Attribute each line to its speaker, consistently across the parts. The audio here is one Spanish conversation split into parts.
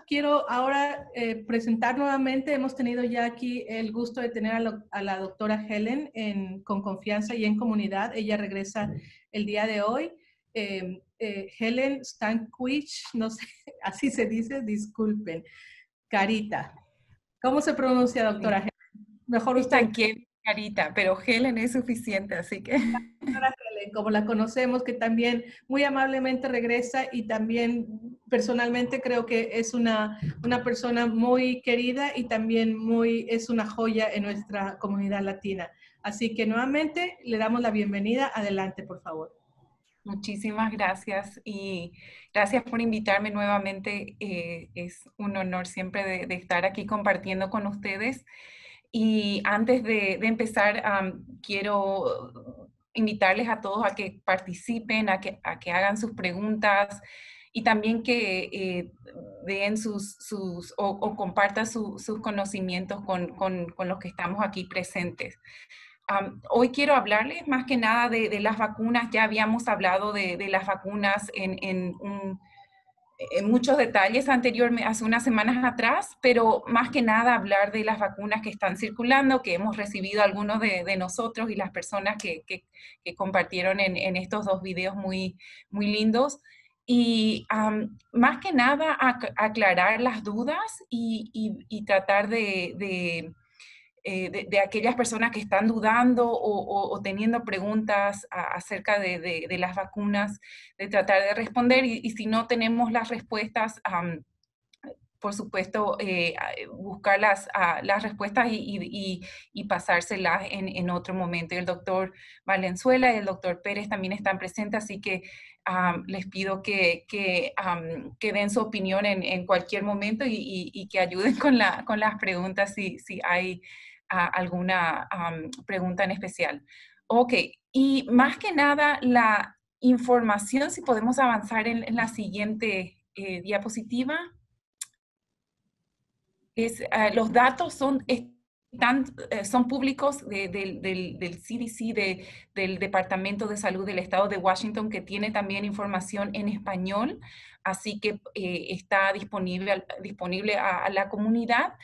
Speaker 1: quiero ahora presentar nuevamente, hemos tenido ya aquí el gusto de tener a la doctora Helen con confianza y en comunidad. Ella regresa el día de hoy. Helen Stankiewicz, no sé, así se dice, disculpen. Carita. ¿Cómo se pronuncia, doctora Helen? Mejor usted.
Speaker 2: Están quietos, Carita, pero Helen es suficiente, así que...
Speaker 1: Doctora Helen, como la conocemos, que también muy amablemente regresa y también personalmente creo que es una persona muy querida y también es una joya en nuestra comunidad latina. Así que nuevamente le damos la bienvenida. Adelante, por favor.
Speaker 2: Muchísimas gracias y gracias por invitarme nuevamente. Es un honor siempre de estar aquí compartiendo con ustedes. Y antes de empezar, quiero invitarles a todos a que participen, a que hagan sus preguntas y también que den o compartan sus conocimientos con los que estamos aquí presentes. Hoy quiero hablarles más que nada de las vacunas. Ya habíamos hablado de las vacunas en muchos detalles anteriormente, hace unas semanas atrás, pero más que nada hablar de las vacunas que están circulando, que hemos recibido algunos de nosotros y las personas que compartieron en estos dos videos muy lindos. Y más que nada aclarar las dudas y tratar de aquellas personas que están dudando o teniendo preguntas acerca de las vacunas, de tratar de responder y si no tenemos las respuestas, por supuesto, buscar las respuestas y pasárselas en otro momento. El doctor Valenzuela y el doctor Pérez también están presentes, así que les pido que den su opinión en cualquier momento y que ayuden con las preguntas si hay alguna pregunta en especial. Ok, y más que nada la información, si podemos avanzar en la siguiente diapositiva. Los datos son públicos del CDC, del Departamento de Salud del Estado de Washington, que tiene también información en español, así que está disponible a la comunidad.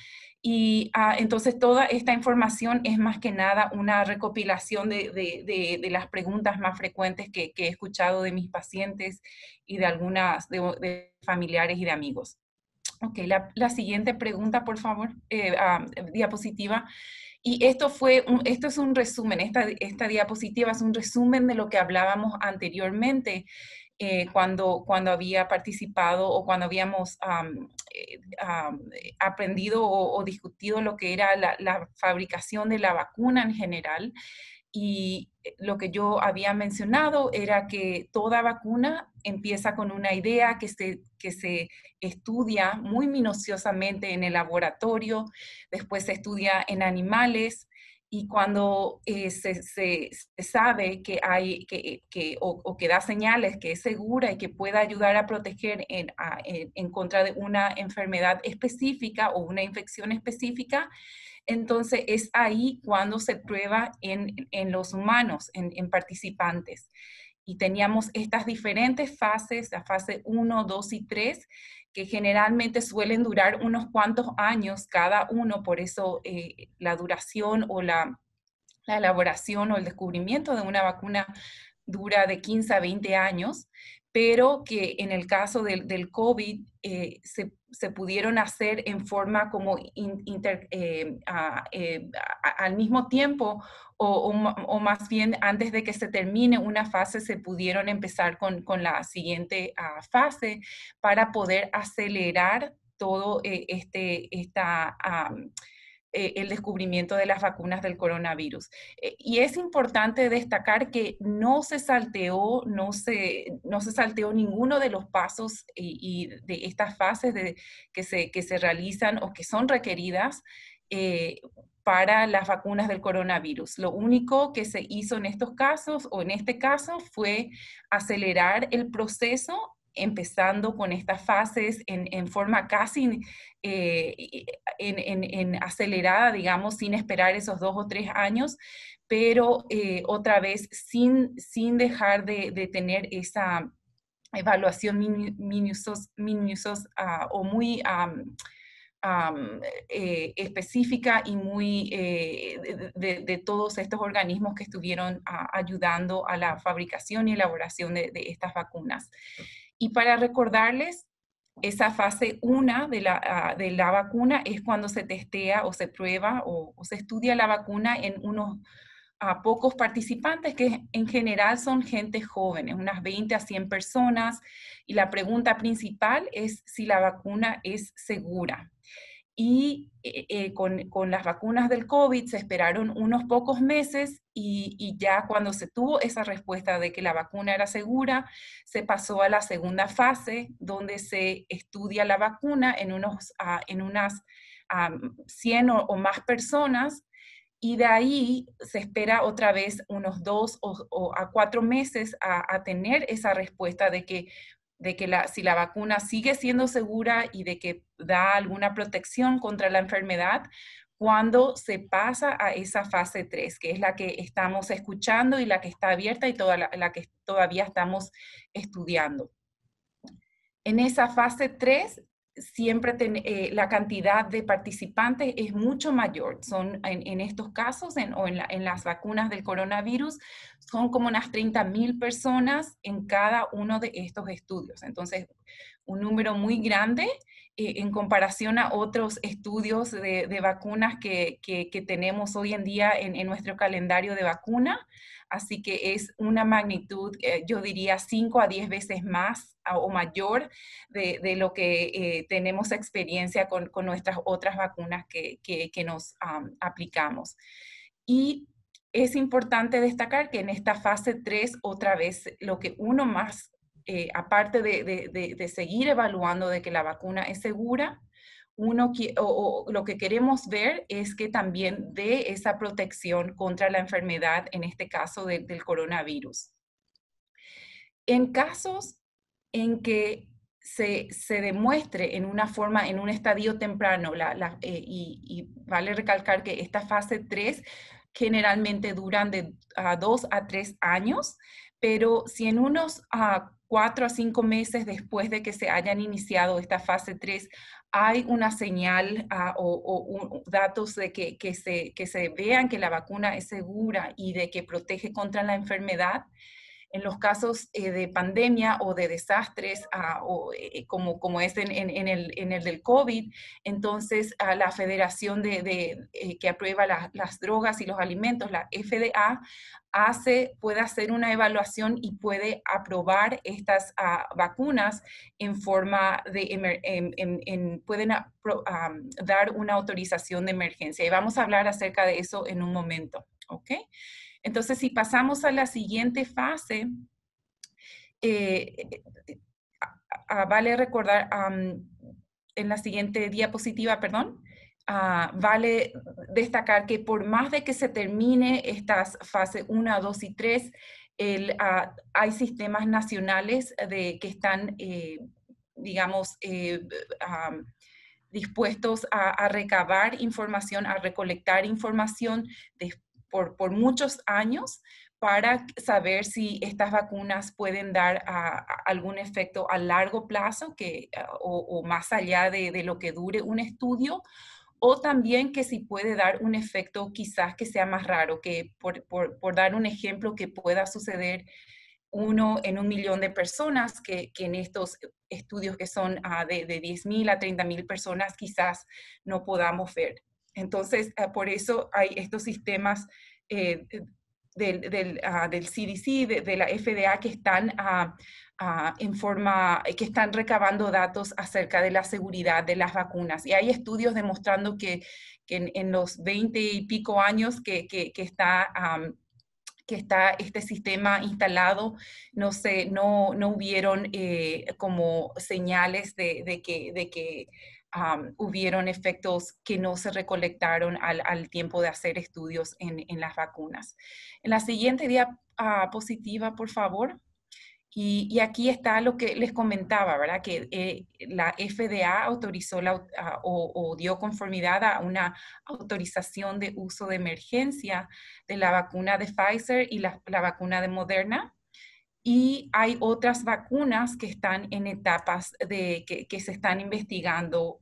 Speaker 2: Y entonces toda esta información es más que nada una recopilación de las preguntas más frecuentes que he escuchado de mis pacientes y de algunas de familiares y de amigos. Ok, la siguiente pregunta, por favor, diapositiva. Y esto es un resumen, esta diapositiva es un resumen de lo que hablábamos anteriormente cuando había participado o cuando habíamos aprendido o discutido lo que era la fabricación de la vacuna en general. Y lo que yo había mencionado era que toda vacuna empieza con una idea que se estudia muy minuciosamente en el laboratorio, después se estudia en animales, y cuando se sabe que hay, o que da señales que es segura y que pueda ayudar a proteger en contra de una enfermedad específica o una infección específica, entonces es ahí cuando se prueba en los humanos, en participantes. Y teníamos estas diferentes fases, la fase 1, 2 y 3, que generalmente suelen durar unos cuantos años cada uno, por eso la duración o la elaboración o el descubrimiento de una vacuna dura de 15 a 20 años, pero que en el caso del COVID se pudieron hacer en forma como al mismo tiempo o más bien antes de que se termine una fase se pudieron empezar con la siguiente fase para poder acelerar todo el descubrimiento de las vacunas del coronavirus. Y es importante destacar que no se salteó ninguno de los pasos y de estas fases que se realizan o que son requeridas para las vacunas del coronavirus. Lo único que se hizo en estos casos, o en este caso, fue acelerar el proceso empezando con estas fases en forma casi acelerada, digamos, sin esperar esos 2 o 3 años, pero otra vez sin dejar de tener evaluación o muy específica y muy de todos estos organismos que estuvieron ayudando a la fabricación y elaboración de estas vacunas. Y para recordarles, esa fase 1 de la vacuna es cuando se testea o se prueba o se estudia la vacuna en unos pocos participantes, que en general son gente jóvenes, unas 20 a 100 personas. Y la pregunta principal es si la vacuna es segura. Y con las vacunas del COVID se esperaron unos pocos meses y ya cuando se tuvo esa respuesta de que la vacuna era segura, se pasó a la segunda fase donde se estudia la vacuna en unas 100 o más personas, y de ahí se espera otra vez unos 2 a 4 meses a tener esa respuesta de que si la vacuna sigue siendo segura y de que da alguna protección contra la enfermedad, cuando se pasa a esa fase 3, que es la que estamos escuchando y la que está abierta y la que todavía estamos estudiando. En esa fase 3, siempre la cantidad de participantes es mucho mayor. Son en estos casos, en las vacunas del coronavirus, son como unas 30.000 personas en cada uno de estos estudios. Entonces, un número muy grande en comparación a otros estudios de vacunas que tenemos hoy en día en nuestro calendario de vacuna. Así que es una magnitud, yo diría 5 a 10 veces más o mayor de lo que tenemos experiencia con nuestras otras vacunas que nos aplicamos. Y es importante destacar que en esta fase 3, otra vez, lo que uno más, aparte de seguir evaluando de que la vacuna es segura, lo que queremos ver es que también dé esa protección contra la enfermedad, en este caso del coronavirus. En casos en que se demuestre en una forma, en un estadio temprano, y vale recalcar que esta fase 3 generalmente duran de 2 a 3 años, pero si en unos 4 a 5 meses después de que se hayan iniciado esta fase 3 hay una señal o datos de que se vean que la vacuna es segura y de que protege contra la enfermedad, en los casos de pandemia o de desastres, como es en el del COVID, entonces la Federación que aprueba las drogas y los alimentos, la FDA, puede hacer una evaluación y puede aprobar estas vacunas en forma pueden dar una autorización de emergencia. Y vamos a hablar acerca de eso en un momento, ¿ok? Entonces, si pasamos a la siguiente fase, vale recordar, en la siguiente diapositiva, perdón, vale destacar que por más de que se termine estas fases 1, 2 y 3, hay sistemas nacionales que están, digamos, dispuestos a recabar información, a recolectar información por muchos años para saber si estas vacunas pueden dar algún efecto a largo plazo o más allá de lo que dure un estudio, o también que si puede dar un efecto quizás que sea más raro, que por dar un ejemplo, que pueda suceder 1 en 1.000.000 de personas, que en estos estudios que son de 10.000 a 30.000 personas quizás no podamos ver. Entonces, por eso hay estos sistemas del CDC, de la FDA, que están que están recabando datos acerca de la seguridad de las vacunas. Y hay estudios demostrando que en los 20 y pico años que está este sistema instalado, no hubieron como señales de que hubieron efectos que no se recolectaron al tiempo de hacer estudios en las vacunas. En la siguiente diapositiva, por favor. Y aquí está lo que les comentaba, ¿verdad? Que la FDA autorizó o dio conformidad a una autorización de uso de emergencia de la vacuna de Pfizer y la vacuna de Moderna. y hay otras vacunas que están en etapas que se están investigando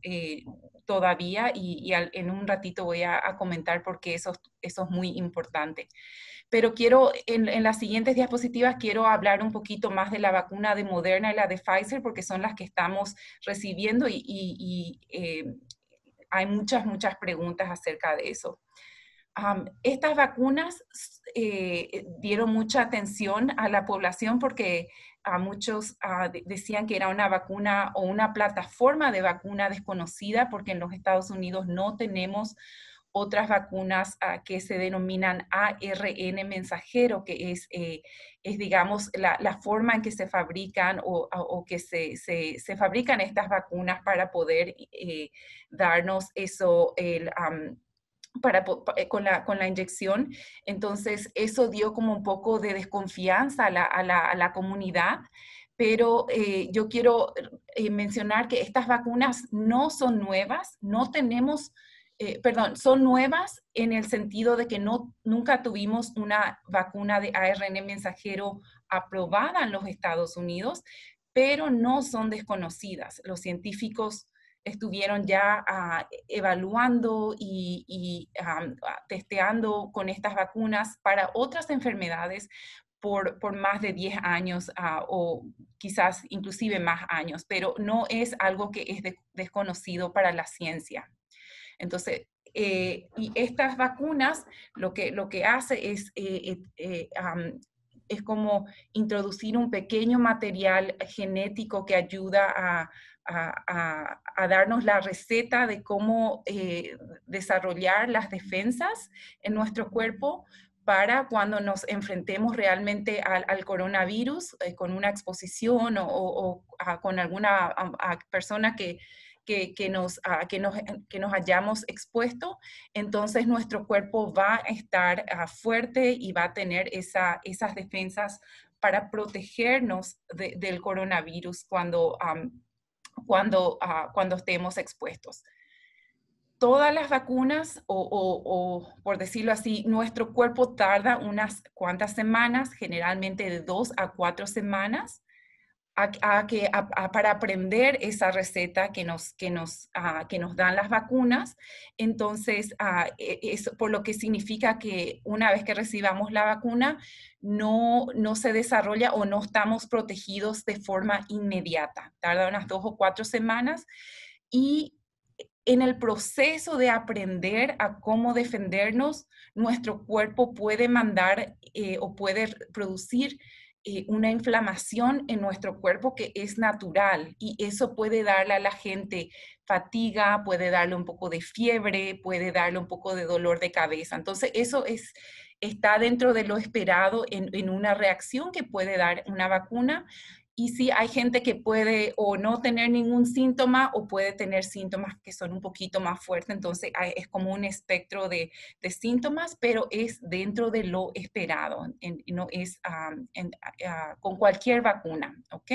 Speaker 2: todavía en un ratito voy a comentar por qué eso es muy importante. Pero quiero, en las siguientes diapositivas, quiero hablar un poquito más de la vacuna de Moderna y la de Pfizer, porque son las que estamos recibiendo hay muchas preguntas acerca de eso. Estas vacunas dieron mucha atención a la población porque a muchos decían que era una vacuna o una plataforma de vacuna desconocida porque en los Estados Unidos no tenemos otras vacunas que se denominan ARN mensajero, que es digamos, la forma en que se fabrican o que se fabrican estas vacunas para poder darnos eso, con la inyección. Entonces, eso dio como un poco de desconfianza a la comunidad, pero yo quiero mencionar que estas vacunas no son nuevas, no tenemos, perdón, son nuevas en el sentido de que nunca tuvimos una vacuna de ARN mensajero aprobada en los Estados Unidos, pero no son desconocidas. Los científicos estuvieron ya evaluando y testeando con estas vacunas para otras enfermedades por más de 10 años o quizás inclusive más años, pero no es algo que es desconocido para la ciencia. Entonces, y estas vacunas lo que hace es como introducir un pequeño material genético que ayuda a darnos la receta de cómo desarrollar las defensas en nuestro cuerpo para cuando nos enfrentemos realmente al coronavirus con una exposición o con alguna persona que nos hayamos expuesto, entonces nuestro cuerpo va a estar fuerte y va a tener esas defensas para protegernos del coronavirus cuando estemos expuestos. Todas las vacunas, o por decirlo así, nuestro cuerpo tarda unas cuantas semanas, generalmente de 2 a 4 semanas, para aprender esa receta que nos dan las vacunas. Entonces, eso por lo que significa que una vez que recibamos la vacuna, no se desarrolla o no estamos protegidos de forma inmediata. Tarda unas 2 o 4 semanas y en el proceso de aprender a cómo defendernos, nuestro cuerpo puede mandar o puede producir una inflamación en nuestro cuerpo que es natural y eso puede darle a la gente fatiga, puede darle un poco de fiebre, puede darle un poco de dolor de cabeza. Entonces eso está dentro de lo esperado en una reacción que puede dar una vacuna. Y sí, hay gente que puede o no tener ningún síntoma o puede tener síntomas que son un poquito más fuertes. Entonces, es como un espectro de síntomas, pero es dentro de lo esperado. No es con cualquier vacuna, ¿ok?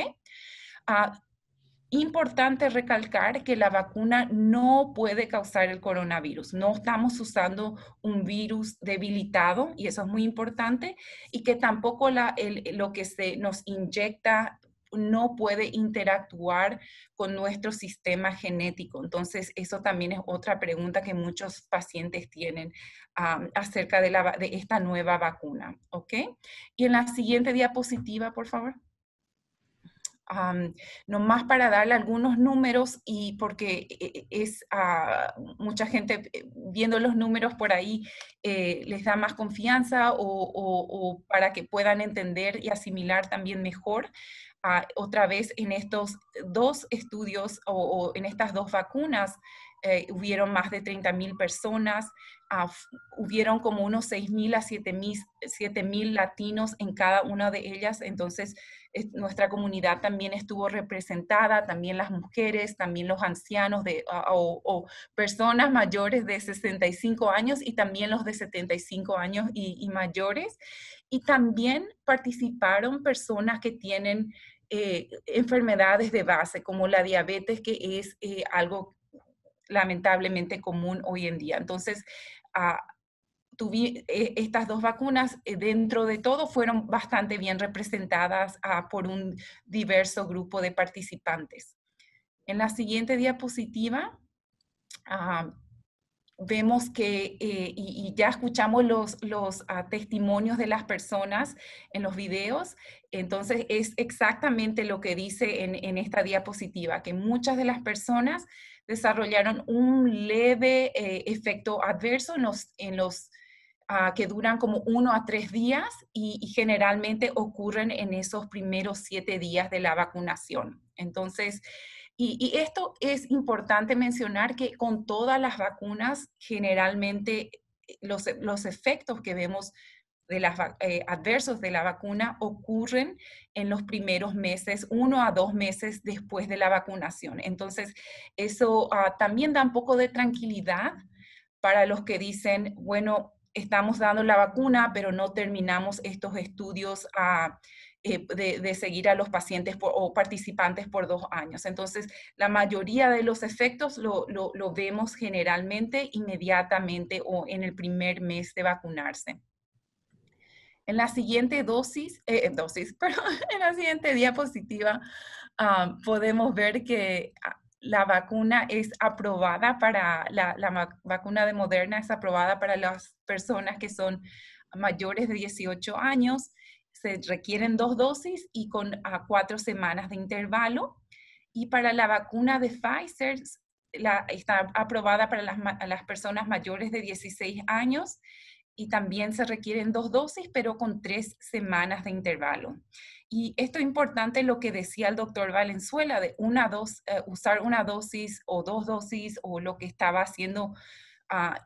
Speaker 2: Importante recalcar que la vacuna no puede causar el coronavirus. No estamos usando un virus debilitado, y eso es muy importante, y que tampoco lo que se nos inyecta no puede interactuar con nuestro sistema genético. Entonces, eso también es otra pregunta que muchos pacientes tienen acerca de esta nueva vacuna, ¿ok? Y en la siguiente diapositiva, por favor. Nomás para darle algunos números y porque mucha gente viendo los números por ahí les da más confianza o para que puedan entender y asimilar también mejor. Otra vez en estos dos estudios o en estas dos vacunas hubieron más de 30,000 personas, hubieron como unos 6,000 a 7,000 latinos en cada una de ellas, entonces nuestra comunidad también estuvo representada, también las mujeres, también los ancianos o personas mayores de 65 años y también los de 75 años y mayores. Y también participaron personas que tienen enfermedades de base, como la diabetes, que es algo lamentablemente común hoy en día. Entonces, estas dos vacunas, dentro de todo, fueron bastante bien representadas por un diverso grupo de participantes. En la siguiente diapositiva, vemos que, y ya escuchamos los testimonios de las personas en los videos, entonces es exactamente lo que dice en esta diapositiva, que muchas de las personas desarrollaron un leve efecto adverso que duran como 1 a 3 días y generalmente ocurren en esos primeros 7 días de la vacunación. Entonces, y esto es importante mencionar que con todas las vacunas, generalmente los efectos que vemos de adversos de la vacuna ocurren en los primeros meses, 1 a 2 meses después de la vacunación. Entonces, eso también da un poco de tranquilidad para los que dicen, bueno, estamos dando la vacuna, pero no terminamos estos estudios de seguir a los pacientes o participantes por 2 años. Entonces, la mayoría de los efectos lo vemos generalmente inmediatamente o en el primer mes de vacunarse. En la siguiente perdón, en la siguiente diapositiva, podemos ver que la vacuna es aprobada la vacuna de Moderna es aprobada para las personas que son mayores de 18 años. Se requieren 2 dosis y con 4 semanas de intervalo. Y para la vacuna de Pfizer, está aprobada para las personas mayores de 16 años y también se requieren 2 dosis, pero con 3 semanas de intervalo. Y esto es importante lo que decía el doctor Valenzuela, de usar una dosis o 2 dosis, o lo que estaba haciendo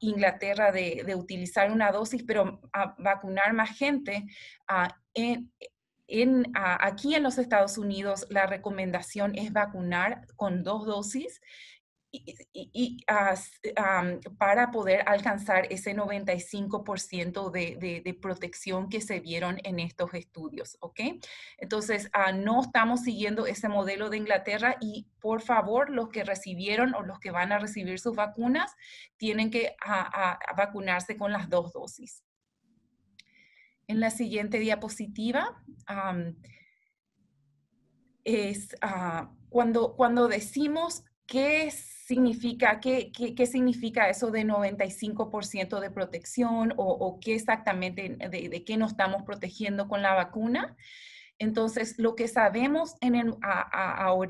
Speaker 2: Inglaterra de utilizar una dosis, pero vacunar más gente. Aquí en los Estados Unidos, la recomendación es vacunar con 2 dosis para poder alcanzar ese 95% de protección que se vieron en estos estudios, ¿ok? Entonces, no estamos siguiendo ese modelo de Inglaterra y, por favor, los que recibieron o los que van a recibir sus vacunas tienen que vacunarse con las 2 dosis. En la siguiente diapositiva, cuando decimos qué significa eso de 95% de protección o qué exactamente de qué nos estamos protegiendo con la vacuna. Entonces, lo que sabemos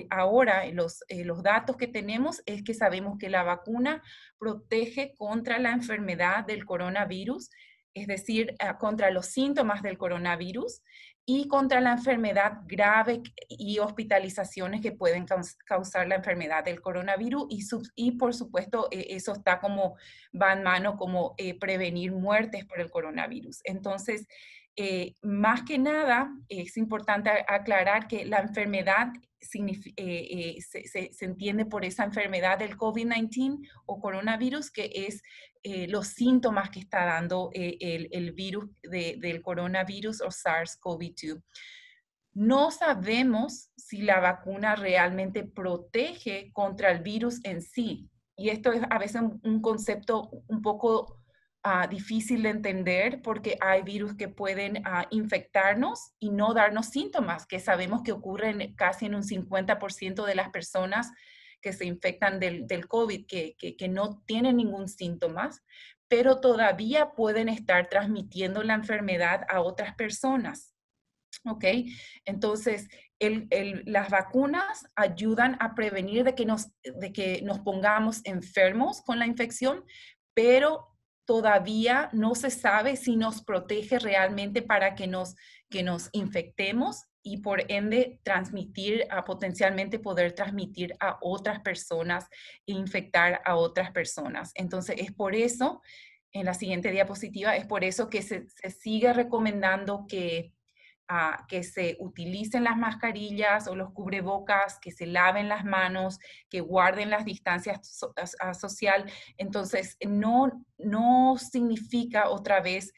Speaker 2: ahora, los datos que tenemos, es que sabemos que la vacuna protege contra la enfermedad del coronavirus, es decir, contra los síntomas del coronavirus y contra la enfermedad grave y hospitalizaciones que pueden causar la enfermedad del coronavirus. Y por supuesto, eso va en mano como prevenir muertes por el coronavirus. Entonces, más que nada, es importante aclarar que la enfermedad se entiende por esa enfermedad del COVID-19 o coronavirus, que es los síntomas que está dando el virus del coronavirus o SARS-CoV-2. No sabemos si la vacuna realmente protege contra el virus en sí. Y esto es a veces un concepto un poco difícil de entender, porque hay virus que pueden infectarnos y no darnos síntomas, que sabemos que ocurren casi en un 50% de las personas que se infectan del COVID, que no tienen ningún síntoma, pero todavía pueden estar transmitiendo la enfermedad a otras personas. ¿Ok? Entonces, las vacunas ayudan a prevenir de que nos pongamos enfermos con la infección, pero todavía no se sabe si nos protege realmente para que nos infectemos y por ende potencialmente poder transmitir a otras personas e infectar a otras personas. Entonces, es por eso, en la siguiente diapositiva, es por eso que se sigue recomendando que se utilicen las mascarillas o los cubrebocas, que se laven las manos, que guarden las distancias social. Entonces, no significa otra vez,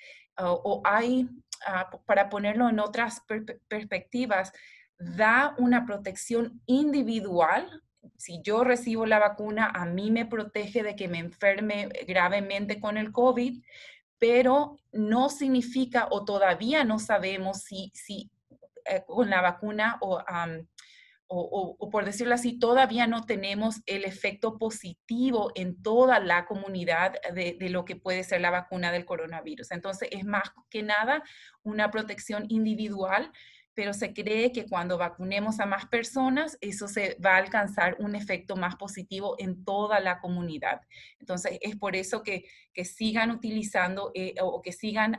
Speaker 2: para ponerlo en otras perspectivas, da una protección individual. Si yo recibo la vacuna, a mí me protege de que me enferme gravemente con el COVID, pero no significa o todavía no sabemos si con la vacuna o por decirlo así, todavía no tenemos el efecto positivo en toda la comunidad de lo que puede ser la vacuna del coronavirus. Entonces, es más que nada una protección individual, pero se cree que cuando vacunemos a más personas, eso se va a alcanzar un efecto más positivo en toda la comunidad. Entonces, es por eso que sigan utilizando o que sigan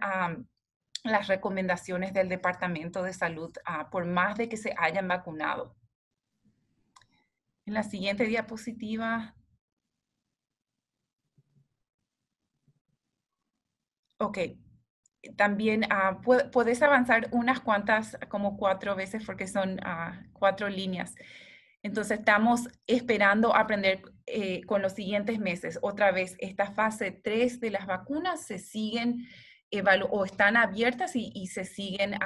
Speaker 2: las recomendaciones del Departamento de Salud, por más de que se hayan vacunado. En la siguiente diapositiva. Ok. También puedes avanzar unas cuantas, como 4 veces, porque son 4 líneas. Entonces, estamos esperando aprender con los siguientes meses. Otra vez, esta fase 3 de las vacunas se siguen o están abiertas y se siguen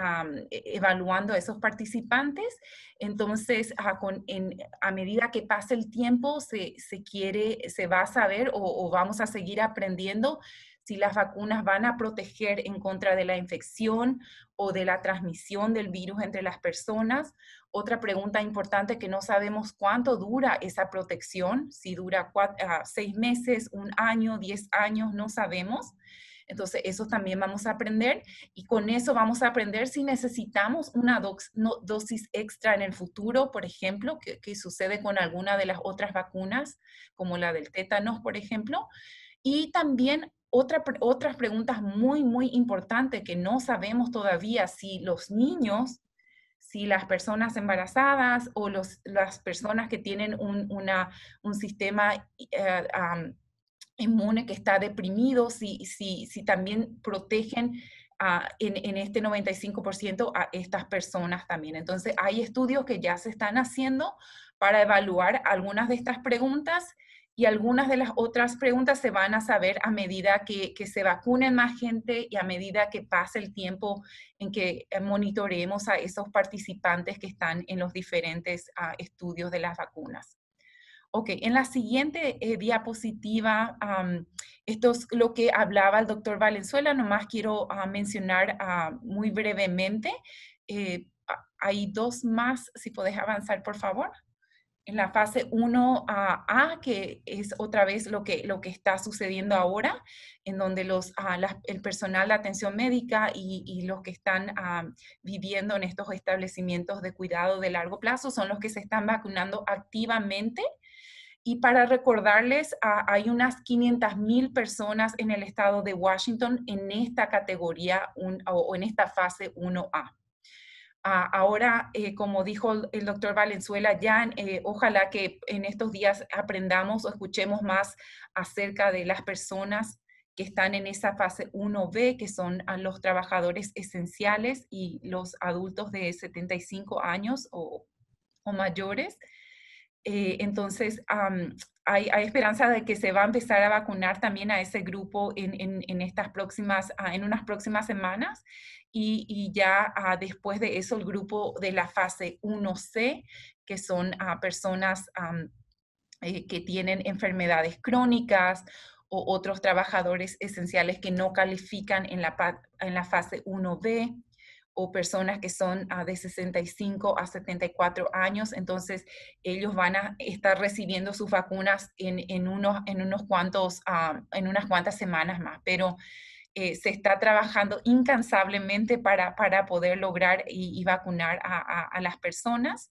Speaker 2: evaluando a esos participantes. Entonces, a medida que pase el tiempo, se va a saber o vamos a seguir aprendiendo si las vacunas van a proteger en contra de la infección o de la transmisión del virus entre las personas. Otra pregunta importante, que no sabemos cuánto dura esa protección, si dura 6 meses, 1 año, 10 años, no sabemos. Entonces, eso también vamos a aprender, y con eso vamos a aprender si necesitamos una dosis extra en el futuro, por ejemplo, que sucede con alguna de las otras vacunas, como la del tétanos, por ejemplo. Y también otras preguntas muy, muy importantes que no sabemos todavía, si los niños, si las personas embarazadas o las personas que tienen un sistema inmune que está deprimido, si también protegen en este 95% a estas personas también. Entonces, hay estudios que ya se están haciendo para evaluar algunas de estas preguntas, y algunas de las otras preguntas se van a saber a medida que se vacunen más gente y a medida que pase el tiempo en que monitoreemos a esos participantes que están en los diferentes estudios de las vacunas. Ok, en la siguiente diapositiva, esto es lo que hablaba el doctor Valenzuela. Nomás quiero mencionar muy brevemente. Hay 2 más, si podés avanzar, por favor. En la fase 1A, que es otra vez lo que está sucediendo ahora, en donde el personal de atención médica y los que están viviendo en estos establecimientos de cuidado de largo plazo son los que se están vacunando activamente. Y para recordarles, hay unas 500,000 personas en el estado de Washington en esta categoría o en esta fase 1A. Ahora, como dijo el doctor Valenzuela, ya ojalá que en estos días aprendamos o escuchemos más acerca de las personas que están en esa fase 1B, que son los trabajadores esenciales y los adultos de 75 años o mayores. Entonces, hay esperanza de que se va a empezar a vacunar también a ese grupo en unas próximas semanas, y ya después de eso el grupo de la fase 1C, que son personas que tienen enfermedades crónicas o otros trabajadores esenciales que no califican en la fase 1B, o personas que son de 65 a 74 años. Entonces, ellos van a estar recibiendo sus vacunas en unas cuantas semanas más, pero se está trabajando incansablemente para poder lograr y vacunar a las personas.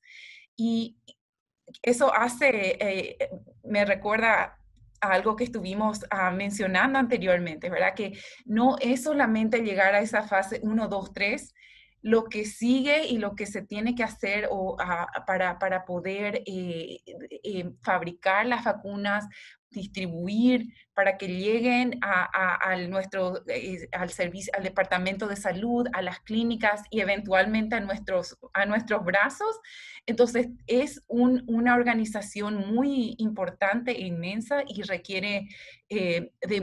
Speaker 2: Y eso me recuerda a algo que estuvimos mencionando anteriormente, ¿verdad? Que no es solamente llegar a esa fase 1, 2, 3, lo que sigue y lo que se tiene que hacer para poder fabricar las vacunas, distribuir, para que lleguen al servicio, al Departamento de Salud, a las clínicas y eventualmente a nuestros brazos. Entonces, es una organización muy importante e inmensa, y requiere de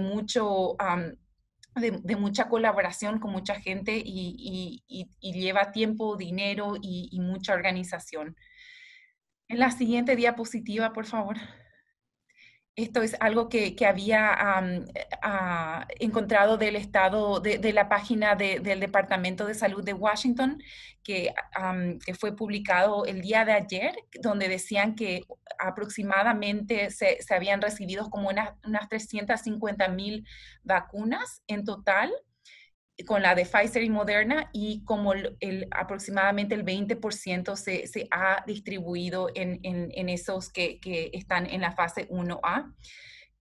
Speaker 2: mucha colaboración con mucha gente, y lleva tiempo, dinero y mucha organización. En la siguiente diapositiva, por favor. Esto es algo que había encontrado del estado, de la página del Departamento de Salud de Washington, que fue publicado el día de ayer, donde decían que aproximadamente se habían recibido como unas 350,000 vacunas en total, con la de Pfizer y Moderna, y como aproximadamente el 20% se ha distribuido en esos que están en la fase 1A.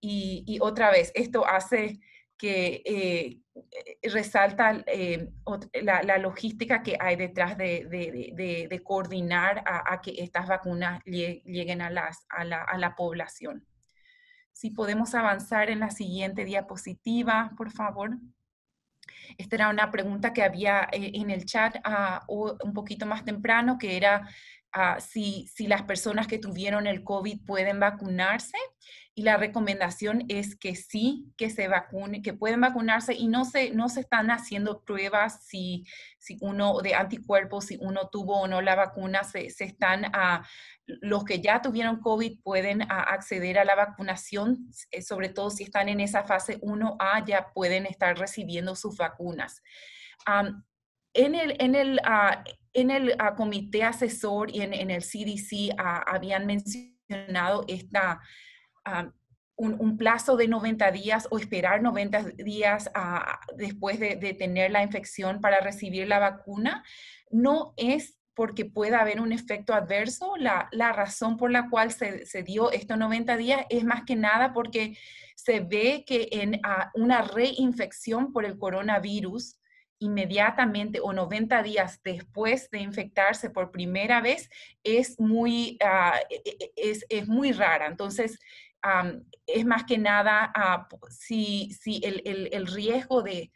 Speaker 2: Y otra vez, esto hace que resalta la logística que hay detrás de coordinar a que estas vacunas lleguen a la población. Si podemos avanzar en la siguiente diapositiva, por favor. Esta era una pregunta que había en el chat un poquito más temprano, que era si las personas que tuvieron el COVID pueden vacunarse. Y la recomendación es que sí, que se vacunen, que pueden vacunarse, y no se están haciendo pruebas si uno de anticuerpos, si uno tuvo o no la vacuna. Los que ya tuvieron COVID pueden acceder a la vacunación, sobre todo si están en esa fase 1A, ya pueden estar recibiendo sus vacunas. En el comité asesor y en el CDC habían mencionado un plazo de 90 días o esperar 90 días después de tener la infección para recibir la vacuna. No es porque pueda haber un efecto adverso. La razón por la cual se dio estos 90 días es más que nada porque se ve que en una reinfección por el coronavirus, inmediatamente o 90 días después de infectarse por primera vez, es muy rara. Entonces, es más que nada si el riesgo de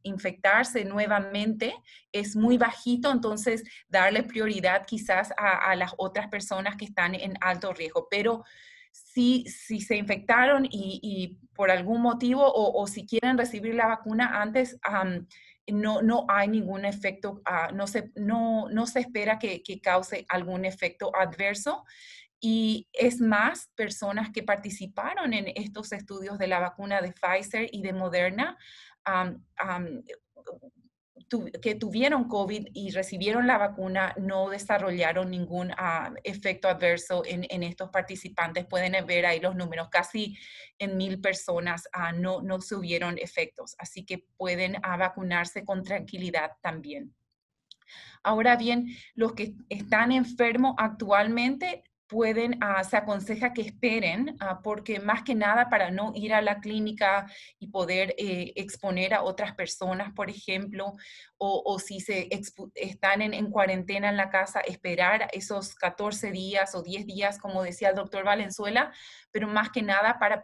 Speaker 2: infectarse nuevamente es muy bajito, entonces darle prioridad quizás a las otras personas que están en alto riesgo. Pero si se infectaron y por algún motivo o si quieren recibir la vacuna antes, no hay ningún efecto, no se espera que cause algún efecto adverso. Y es más, personas que participaron en estos estudios de la vacuna de Pfizer y de Moderna, que tuvieron COVID y recibieron la vacuna, no desarrollaron ningún efecto adverso en estos participantes. Pueden ver ahí los números, casi en 1,000 personas no se hubieron efectos, así que pueden vacunarse con tranquilidad también. Ahora bien, los que están enfermos actualmente se aconseja que esperen, porque más que nada para no ir a la clínica y poder exponer a otras personas, por ejemplo, o si están en cuarentena en la casa, esperar esos 14 días o 10 días, como decía el doctor Valenzuela, pero más que nada para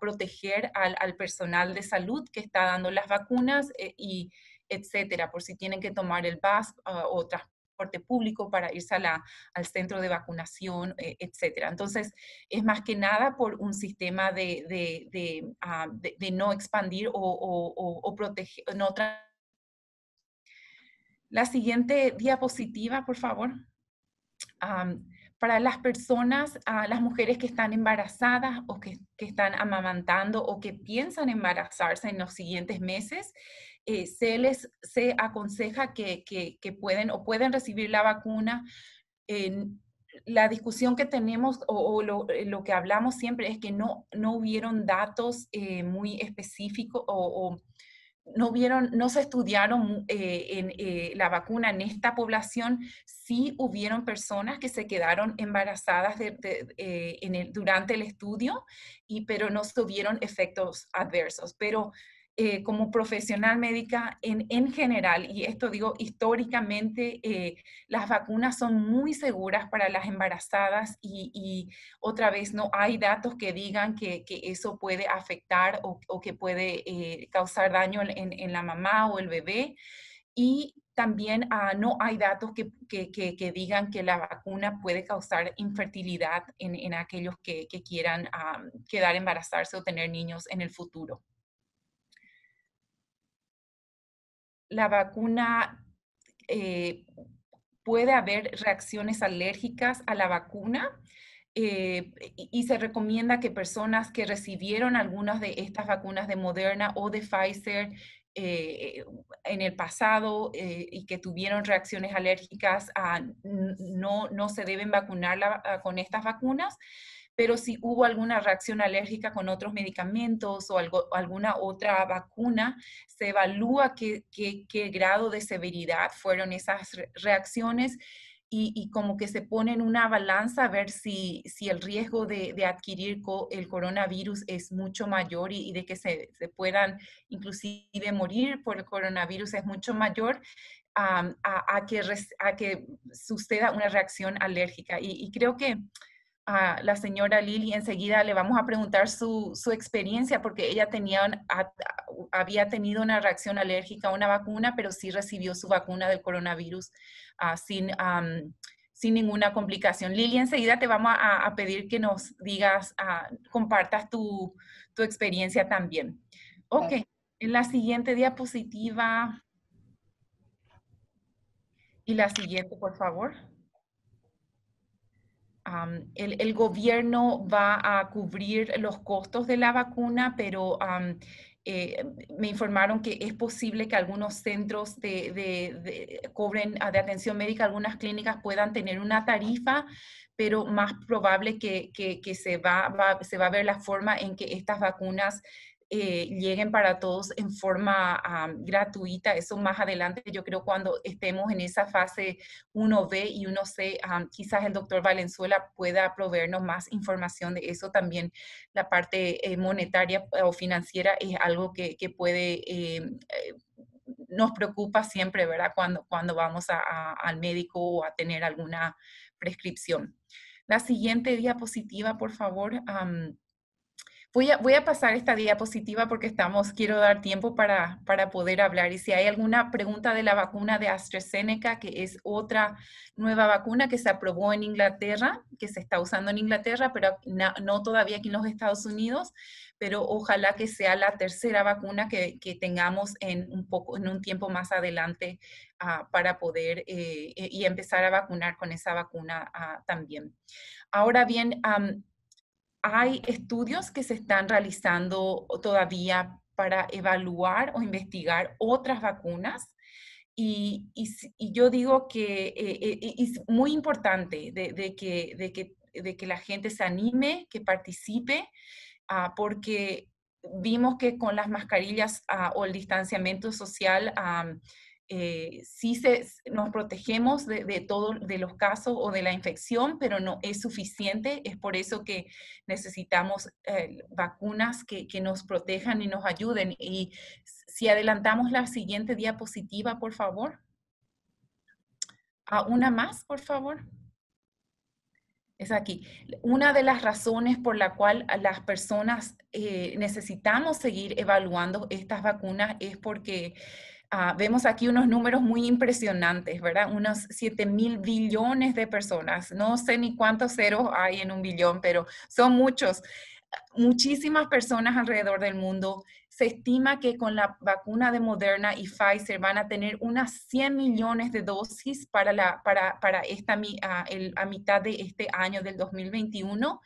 Speaker 2: proteger al personal de salud que está dando las vacunas y etcétera, por si tienen que tomar el bus o transporte público para irse al centro de vacunación, etcétera. Entonces, es más que nada por un sistema de no expandir o proteger. La siguiente diapositiva, por favor. Para las personas, las mujeres que están embarazadas o que están amamantando o que piensan embarazarse en los siguientes meses, se aconseja que pueden recibir la vacuna. La discusión que tenemos o lo que hablamos siempre es que no hubieron datos muy específicos o no se estudiaron la vacuna en esta población. Sí hubieron personas que se quedaron embarazadas durante el estudio, pero no se hubieron efectos adversos. Pero como profesional médica en general, y esto digo históricamente, las vacunas son muy seguras para las embarazadas y otra vez no hay datos que digan que eso puede afectar o que puede causar daño en la mamá o el bebé. Y también no hay datos que digan que la vacuna puede causar infertilidad en aquellos que quieran quedar embarazarse o tener niños en el futuro. La vacuna, puede haber reacciones alérgicas a la vacuna. y se recomienda que personas que recibieron algunas de estas vacunas de Moderna o de Pfizer en el pasado y que tuvieron reacciones alérgicas, no se deben vacunar con estas vacunas, pero si hubo alguna reacción alérgica con otros medicamentos o alguna otra vacuna, se evalúa qué grado de severidad fueron esas reacciones y como que se pone en una balanza a ver si el riesgo de adquirir el coronavirus es mucho mayor y de que se puedan inclusive morir por el coronavirus es mucho mayor a que suceda una reacción alérgica. Y creo que a la señora Lili enseguida le vamos a preguntar su experiencia porque ella había tenido una reacción alérgica a una vacuna, pero sí recibió su vacuna del coronavirus sin ninguna complicación. Lili, enseguida te vamos a pedir que nos digas, compartas tu experiencia también. Ok, en la siguiente diapositiva y la siguiente, por favor. El gobierno va a cubrir los costos de la vacuna, pero me informaron que es posible que algunos centros cobren de atención médica, algunas clínicas puedan tener una tarifa, pero más probable que se va a ver la forma en que estas vacunas lleguen para todos en forma gratuita. Eso más adelante, yo creo, cuando estemos en esa fase 1B y 1C, quizás el doctor Valenzuela pueda proveernos más información de eso. También la parte monetaria o financiera es algo que puede, nos preocupa siempre, ¿verdad? Cuando vamos al médico o a tener alguna prescripción. La siguiente diapositiva, por favor. Voy a pasar esta diapositiva porque quiero dar tiempo para poder hablar. Y si hay alguna pregunta de la vacuna de AstraZeneca, que es otra nueva vacuna que se aprobó en Inglaterra, que se está usando en Inglaterra, pero no todavía aquí en los Estados Unidos, pero ojalá que sea la tercera vacuna que tengamos en un tiempo más adelante para poder y empezar a vacunar con esa vacuna también. Ahora bien, hay estudios que se están realizando todavía para evaluar o investigar otras vacunas y yo digo que es muy importante de que la gente se anime, que participe, porque vimos que con las mascarillas o el distanciamiento social sí nos protegemos de todos de los casos o de la infección, pero no es suficiente. Es por eso que necesitamos vacunas que nos protejan y nos ayuden. Y si adelantamos la siguiente diapositiva, por favor. Una más, por favor. Es aquí. Una de las razones por la cual las personas necesitamos seguir evaluando estas vacunas es porque vemos aquí unos números muy impresionantes, ¿verdad? Unos 7.000 billones de personas. No sé ni cuántos ceros hay en un billón, pero son muchos. Muchísimas personas alrededor del mundo. Se estima que con la vacuna de Moderna y Pfizer van a tener unas 100 millones de dosis para a mitad de este año del 2021,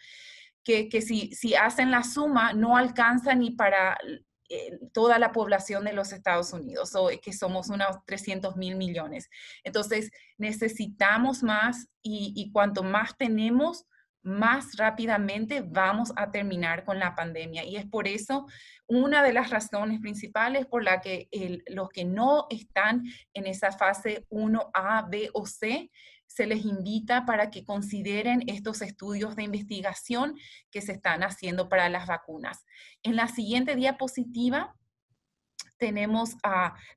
Speaker 2: que si hacen la suma no alcanza ni para toda la población de los Estados Unidos, que somos unos 300.000 millones. Entonces, necesitamos más y cuanto más tenemos, más rápidamente vamos a terminar con la pandemia. Y es por eso una de las razones principales por la que los que no están en esa fase 1A, B o C, se les invita para que consideren estos estudios de investigación que se están haciendo para las vacunas. En la siguiente diapositiva tenemos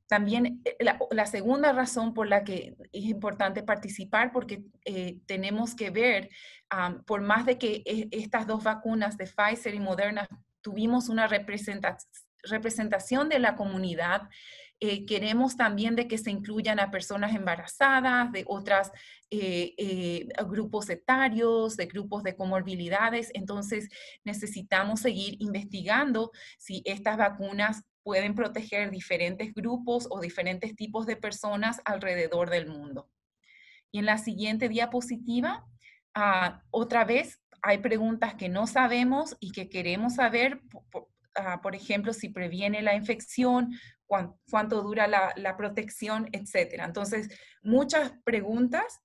Speaker 2: también la segunda razón por la que es importante participar, porque tenemos que ver, por más de que estas dos vacunas de Pfizer y Moderna tuvimos una representación de la comunidad, queremos también de que se incluyan a personas embarazadas, de otros grupos etarios, de grupos de comorbilidades. Entonces, necesitamos seguir investigando si estas vacunas pueden proteger diferentes grupos o diferentes tipos de personas alrededor del mundo. Y en la siguiente diapositiva, otra vez hay preguntas que no sabemos y que queremos saber, por ejemplo, si previene la infección, cuánto dura la protección, etcétera. Entonces, muchas preguntas.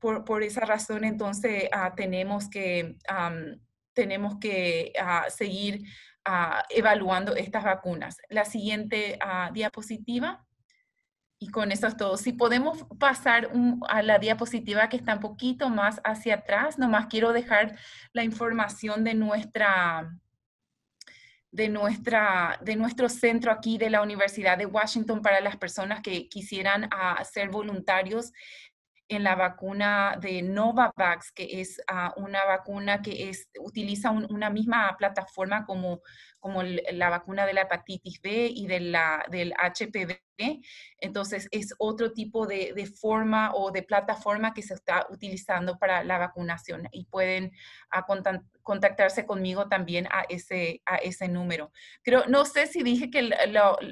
Speaker 2: Por esa razón, entonces, tenemos que seguir evaluando estas vacunas. La siguiente diapositiva. Y con eso es todo. Si podemos pasar a la diapositiva que está un poquito más hacia atrás, nomás quiero dejar la información de nuestro centro aquí de la Universidad de Washington para las personas que quisieran ser voluntarios en la vacuna de Novavax, que es una vacuna que utiliza una misma plataforma como la vacuna de la hepatitis B y del HPV. Entonces, es otro tipo de forma o de plataforma que se está utilizando para la vacunación y pueden contactarse conmigo también a ese número. No sé si dije que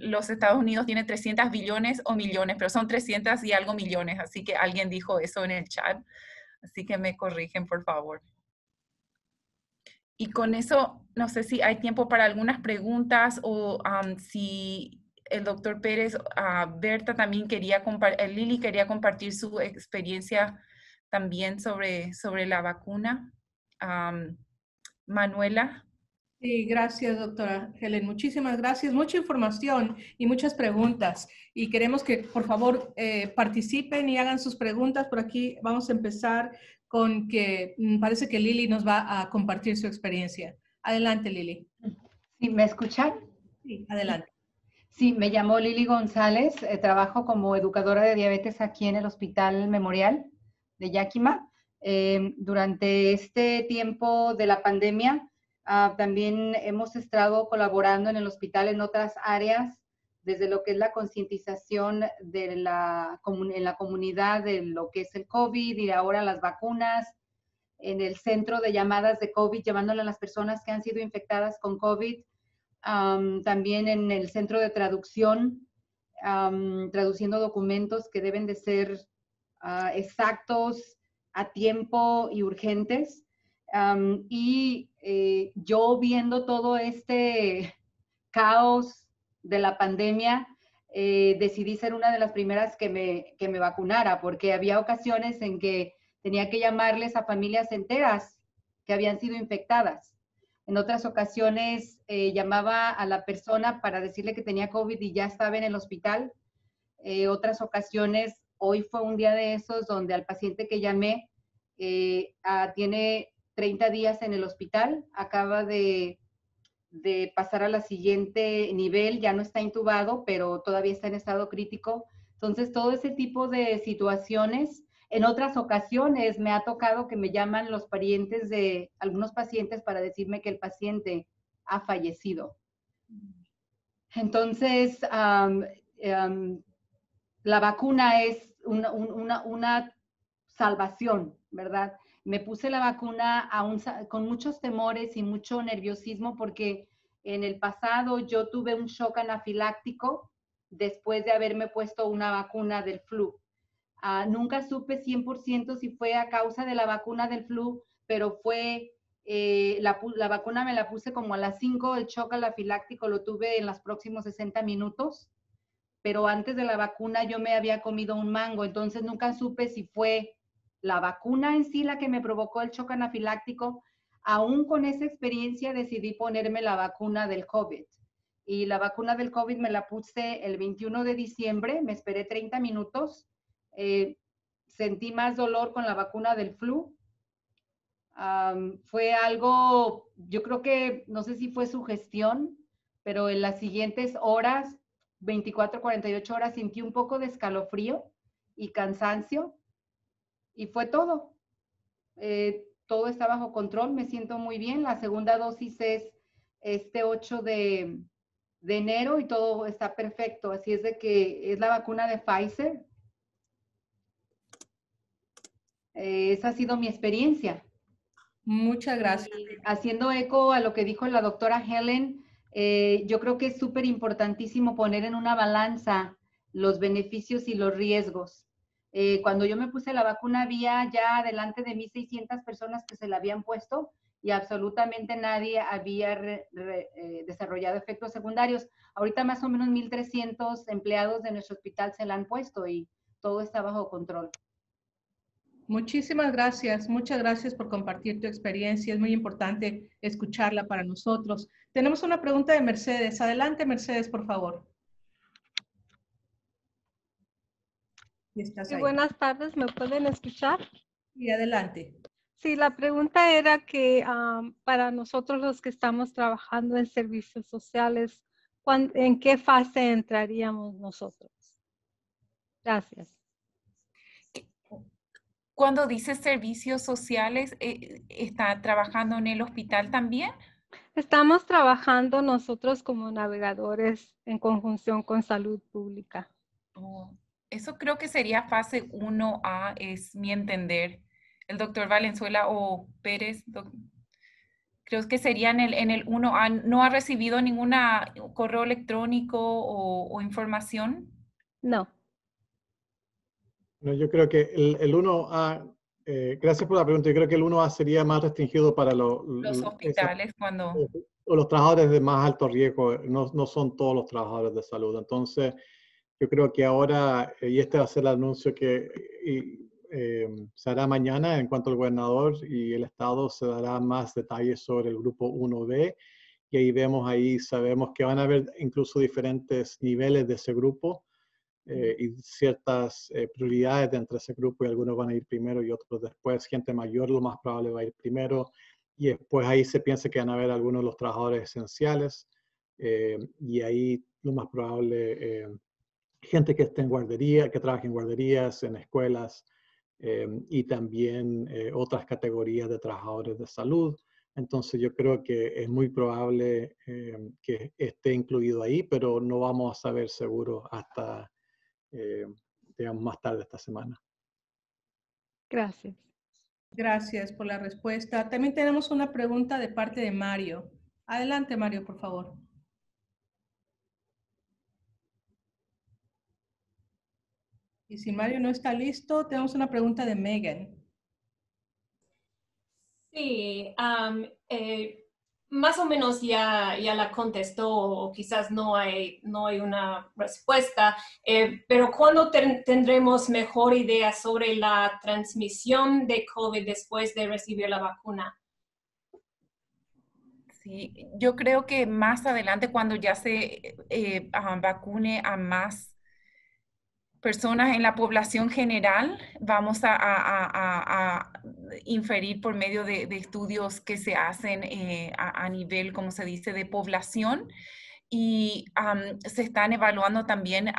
Speaker 2: los Estados Unidos tiene 300 billones o millones, pero son 300 y algo millones, así que alguien dijo eso en el chat, así que me corrigen, por favor. Y con eso, no sé si hay tiempo para algunas preguntas o si el doctor Pérez, Berta también Lili quería compartir su experiencia también sobre la vacuna. Manuela.
Speaker 1: Sí, gracias, doctora Helen. Muchísimas gracias. Mucha información y muchas preguntas. Y queremos que, por favor, participen y hagan sus preguntas. Por aquí vamos a empezar con que parece que Lili nos va a compartir su experiencia. Adelante, Lili.
Speaker 3: ¿Sí, me escuchan?
Speaker 1: Sí, adelante.
Speaker 3: Sí, me llamo Lili González. Trabajo como educadora de diabetes aquí en el Hospital Memorial de Yakima. Durante este tiempo de la pandemia, también hemos estado colaborando en el hospital en otras áreas, desde lo que es la concientización en la comunidad de lo que es el COVID y ahora las vacunas, en el centro de llamadas de COVID, llamándole a las personas que han sido infectadas con COVID, también en el centro de traducción, traduciendo documentos que deben de ser exactos, a tiempo y urgentes. Yo viendo todo este caos de la pandemia, decidí ser una de las primeras que me vacunara, porque había ocasiones en que tenía que llamarles a familias enteras que habían sido infectadas. En otras ocasiones llamaba a la persona para decirle que tenía COVID y ya estaba en el hospital. Otras ocasiones, hoy fue un día de esos donde al paciente que llamé tiene 30 días en el hospital, acaba de pasar a la siguiente nivel, ya no está intubado, pero todavía está en estado crítico. Entonces, todo ese tipo de situaciones. En otras ocasiones me ha tocado que me llaman los parientes de algunos pacientes para decirme que el paciente ha fallecido. Entonces, la vacuna es una salvación, ¿verdad? Me puse la vacuna con muchos temores y mucho nerviosismo porque en el pasado yo tuve un shock anafiláctico después de haberme puesto una vacuna del flu. Nunca supe 100% si fue a causa de la vacuna del flu, pero fue, la vacuna me la puse como a las 5, el shock anafiláctico lo tuve en los próximos 60 minutos, pero antes de la vacuna yo me había comido un mango, entonces nunca supe si fue la vacuna en sí la que me provocó el shock anafiláctico. Aún con esa experiencia decidí ponerme la vacuna del COVID. Y la vacuna del COVID me la puse el 21 de diciembre, me esperé 30 minutos. Sentí más dolor con la vacuna del flu. Fue algo, yo creo que, no sé si fue sugestión, pero en las siguientes horas, 24, 48 horas, sentí un poco de escalofrío y cansancio y fue todo. Todo está bajo control, me siento muy bien. La segunda dosis es este 8 de enero y todo está perfecto. Así es de que es la vacuna de Pfizer. Esa ha sido mi experiencia.
Speaker 1: Muchas gracias.
Speaker 3: Haciendo eco a lo que dijo la doctora Helen, yo creo que es súper importantísimo poner en una balanza los beneficios y los riesgos. Cuando yo me puse la vacuna había ya delante de 1,600 personas que se la habían puesto y absolutamente nadie había desarrollado efectos secundarios. Ahorita más o menos 1,300 empleados de nuestro hospital se la han puesto y todo está bajo control.
Speaker 1: Muchísimas gracias. Muchas gracias por compartir tu experiencia. Es muy importante escucharla para nosotros. Tenemos una pregunta de Mercedes. Adelante, Mercedes, por favor. Y estás
Speaker 4: Sí,
Speaker 1: ahí.
Speaker 4: buenas tardes, ¿me pueden escuchar?
Speaker 1: Y adelante.
Speaker 4: Sí, la pregunta era que para nosotros los que estamos trabajando en servicios sociales, ¿en qué fase entraríamos nosotros? Gracias.
Speaker 2: Cuando dice servicios sociales, ¿está trabajando en el hospital también?
Speaker 4: Estamos trabajando nosotros como navegadores en conjunción con salud pública.
Speaker 2: Oh, eso creo que sería fase 1A, es mi entender. El doctor Valenzuela o Pérez, creo que sería en el 1A. ¿No ha recibido ningún correo electrónico o información?
Speaker 4: No.
Speaker 5: No, yo creo que el 1A, gracias por la pregunta, yo creo que el 1A sería más restringido para
Speaker 2: Los hospitales cuando...
Speaker 5: o los trabajadores de más alto riesgo, no son todos los trabajadores de salud. Entonces, yo creo que ahora, y este va a ser el anuncio que se hará mañana en cuanto al gobernador y el Estado se dará más detalles sobre el grupo 1B, y ahí sabemos que van a haber incluso diferentes niveles de ese grupo. Y ciertas prioridades entre ese grupo, y algunos van a ir primero y otros después. Gente mayor lo más probable va a ir primero, y después ahí se piensa que van a haber algunos de los trabajadores esenciales, y ahí lo más probable gente que esté en guardería, que trabaje en guarderías, en escuelas, y también otras categorías de trabajadores de salud. Entonces yo creo que es muy probable que esté incluido ahí, pero no vamos a saber seguro hasta digamos, más tarde esta semana.
Speaker 4: Gracias.
Speaker 1: Gracias por la respuesta. También tenemos una pregunta de parte de Mario. Adelante, Mario, por favor. Y si Mario no está listo, tenemos una pregunta de Megan.
Speaker 6: Sí, más o menos ya la contestó, o quizás no hay una respuesta, pero ¿cuándo tendremos mejor idea sobre la transmisión de COVID después de recibir la vacuna?
Speaker 2: Sí, yo creo que más adelante, cuando ya se vacune a más personas en la población general, vamos a inferir por medio de estudios que se hacen a nivel, como se dice, de población. Y se están evaluando también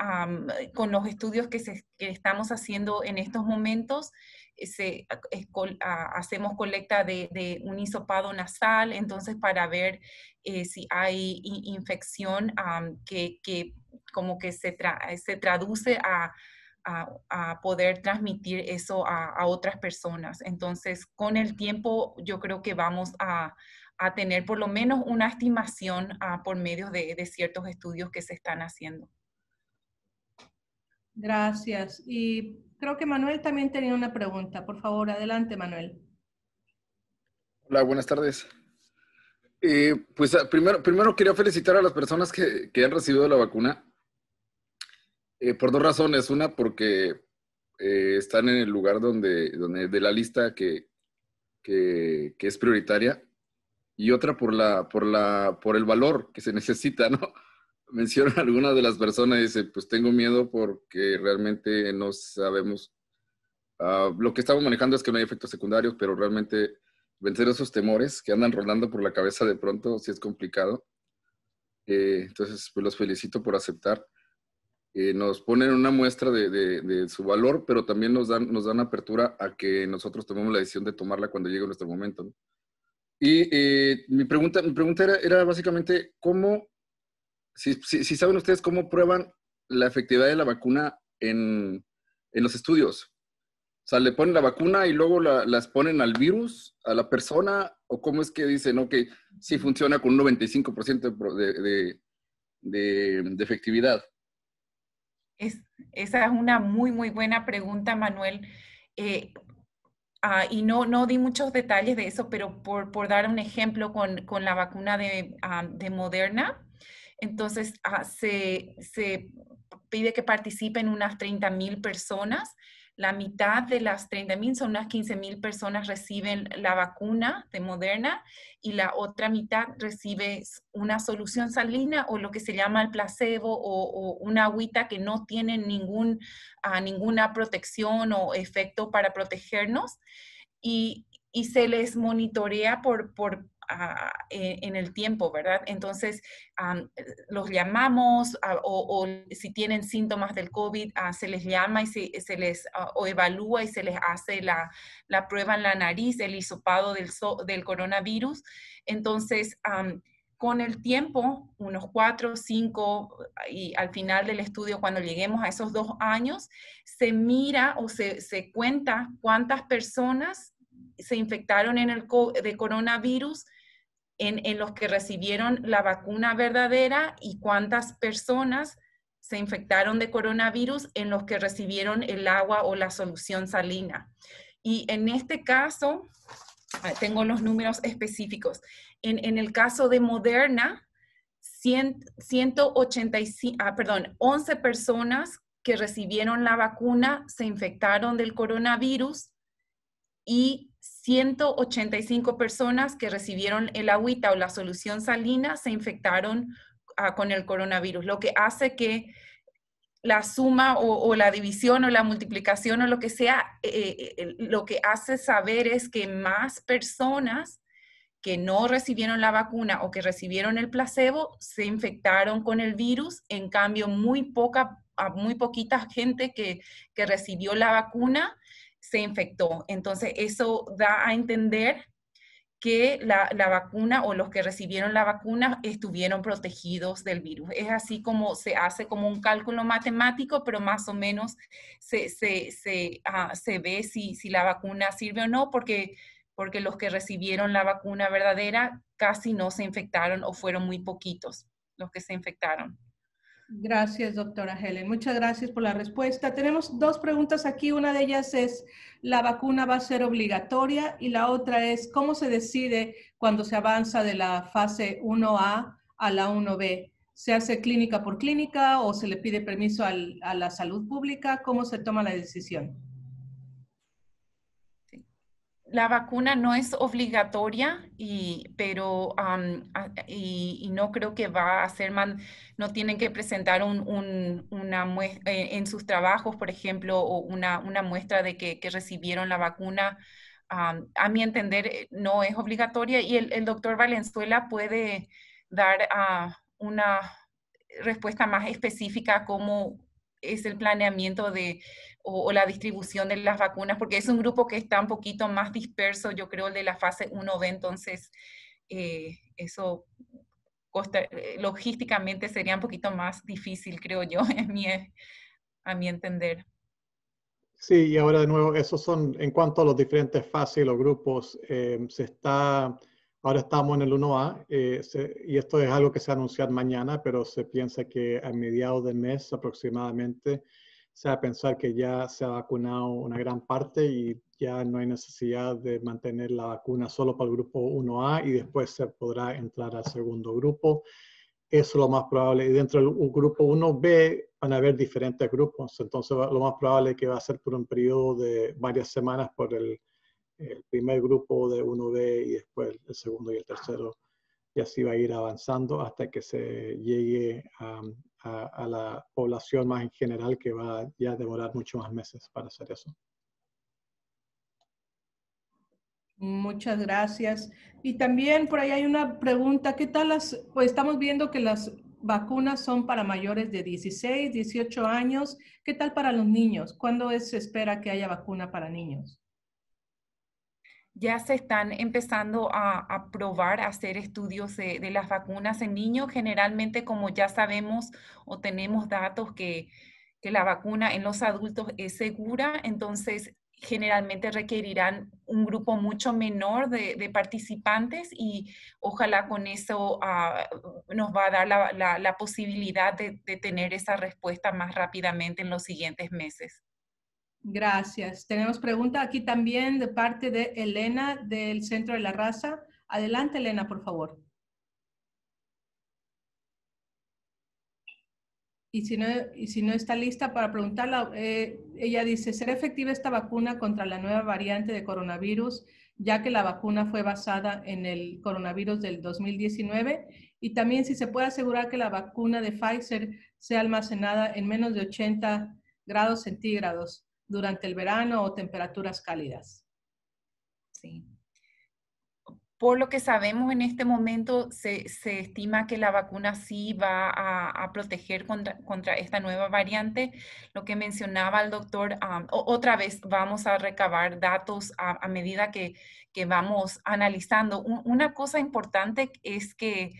Speaker 2: con los estudios que estamos haciendo en estos momentos. Hacemos colecta de un hisopado nasal, entonces para ver si hay infección que como que se traduce a poder transmitir eso a otras personas. Entonces, con el tiempo, yo creo que vamos a tener por lo menos una estimación por medio de ciertos estudios que se están haciendo.
Speaker 1: Gracias. Y creo que Manuel también tenía una pregunta. Por favor, adelante, Manuel.
Speaker 7: Hola, buenas tardes. Pues primero quería felicitar a las personas que han recibido la vacuna por dos razones. Una, porque están en el lugar donde de la lista que es prioritaria, y otra por el valor que se necesita, ¿no? Mencionan algunas de las personas y dicen, pues tengo miedo porque realmente no sabemos. Lo que estamos manejando es que no hay efectos secundarios, pero realmente vencer esos temores que andan rondando por la cabeza de pronto sí es complicado. Entonces, pues los felicito por aceptar. Nos ponen una muestra de su valor, pero también nos dan apertura a que nosotros tomemos la decisión de tomarla cuando llegue nuestro momento, ¿no? Y mi pregunta era básicamente, ¿cómo, si saben ustedes cómo prueban la efectividad de la vacuna en los estudios? O sea, ¿le ponen la vacuna y luego las ponen al virus, a la persona? ¿O cómo es que dicen, ok, sí funciona con un 95% de efectividad?
Speaker 2: Esa es una muy, muy buena pregunta, Manuel. Y no di muchos detalles de eso, pero por dar un ejemplo con la vacuna de Moderna, entonces se pide que participen unas 30,000 personas. La mitad de las 30,000, son unas 15,000 personas, reciben la vacuna de Moderna y la otra mitad recibe una solución salina o lo que se llama el placebo o una agüita que no tiene ninguna protección o efecto para protegernos y se les monitorea en el tiempo, ¿verdad? Entonces, los llamamos o si tienen síntomas del COVID, se les llama y se les o evalúa y se les hace la prueba en la nariz, el hisopado del coronavirus. Entonces, con el tiempo, unos 4 o 5, y al final del estudio, cuando lleguemos a esos 2 años, se mira o se cuenta cuántas personas se infectaron de coronavirus en los que recibieron la vacuna verdadera y cuántas personas se infectaron de coronavirus en los que recibieron el agua o la solución salina. Y en este caso, tengo los números específicos. En el caso de Moderna, 11 personas que recibieron la vacuna se infectaron del coronavirus y 185 personas que recibieron el agüita o la solución salina se infectaron con el coronavirus, lo que hace que la suma o la división o la multiplicación o lo que sea, lo que hace saber es que más personas que no recibieron la vacuna o que recibieron el placebo se infectaron con el virus, en cambio muy poquita gente que recibió la vacuna se infectó. Entonces eso da a entender que la vacuna o los que recibieron la vacuna estuvieron protegidos del virus. Es así como se hace como un cálculo matemático, pero más o menos se ve si la vacuna sirve o no, porque los que recibieron la vacuna verdadera casi no se infectaron o fueron muy poquitos los que se infectaron.
Speaker 1: Gracias, doctora Helen. Muchas gracias por la respuesta. Tenemos 2 preguntas aquí. Una de ellas es, ¿la vacuna va a ser obligatoria? Y la otra es, ¿cómo se decide cuando se avanza de la fase 1A a la 1B? ¿Se hace clínica por clínica o se le pide permiso a la salud pública? ¿Cómo se toma la decisión?
Speaker 2: La vacuna no es obligatoria, pero no creo que va a ser, no tienen que presentar una muestra en sus trabajos, por ejemplo, o una muestra de que recibieron la vacuna. A mi entender, no es obligatoria y el doctor Valenzuela puede dar una respuesta más específica a cómo es el planeamiento o la distribución de las vacunas, porque es un grupo que está un poquito más disperso, yo creo, el de la fase 1B, entonces eso logísticamente sería un poquito más difícil, creo yo, a mi entender.
Speaker 5: Sí, y ahora de nuevo, esos son, en cuanto a los diferentes fases y los grupos, ahora estamos en el 1A, y esto es algo que se va a anunciar mañana, pero se piensa que a mediados del mes aproximadamente se va a pensar que ya se ha vacunado una gran parte y ya no hay necesidad de mantener la vacuna solo para el grupo 1A y después se podrá entrar al segundo grupo. Eso es lo más probable. Y dentro del grupo 1B van a haber diferentes grupos. Entonces, lo más probable es que va a ser por un periodo de varias semanas por el primer grupo de 1B y después el segundo y el tercero. Y así va a ir avanzando hasta que se llegue a la población más en general, que va ya a demorar muchos más meses para hacer eso.
Speaker 1: Muchas gracias. Y también por ahí hay una pregunta, ¿qué tal pues estamos viendo que las vacunas son para mayores de 16, 18 años. ¿Qué tal para los niños? ¿Cuándo se espera que haya vacuna para niños?
Speaker 2: Ya se están empezando a probar, a hacer estudios de las vacunas en niños. Generalmente, como ya sabemos o tenemos datos que la vacuna en los adultos es segura, entonces generalmente requerirán un grupo mucho menor de participantes y ojalá con eso nos va a dar la posibilidad de tener esa respuesta más rápidamente en los siguientes meses.
Speaker 1: Gracias. Tenemos pregunta aquí también de parte de Elena del Centro de la Raza. Adelante, Elena, por favor. Y si no está lista para preguntarla, ella dice, ¿será efectiva esta vacuna contra la nueva variante de coronavirus, ya que la vacuna fue basada en el coronavirus del 2019? Y también si se puede asegurar que la vacuna de Pfizer sea almacenada en menos de 80 grados centígrados durante el verano o temperaturas cálidas.
Speaker 2: Sí. Por lo que sabemos en este momento, se estima que la vacuna sí va a proteger contra esta nueva variante. Lo que mencionaba el doctor, otra vez vamos a recabar datos a medida que vamos analizando. Una cosa importante es que,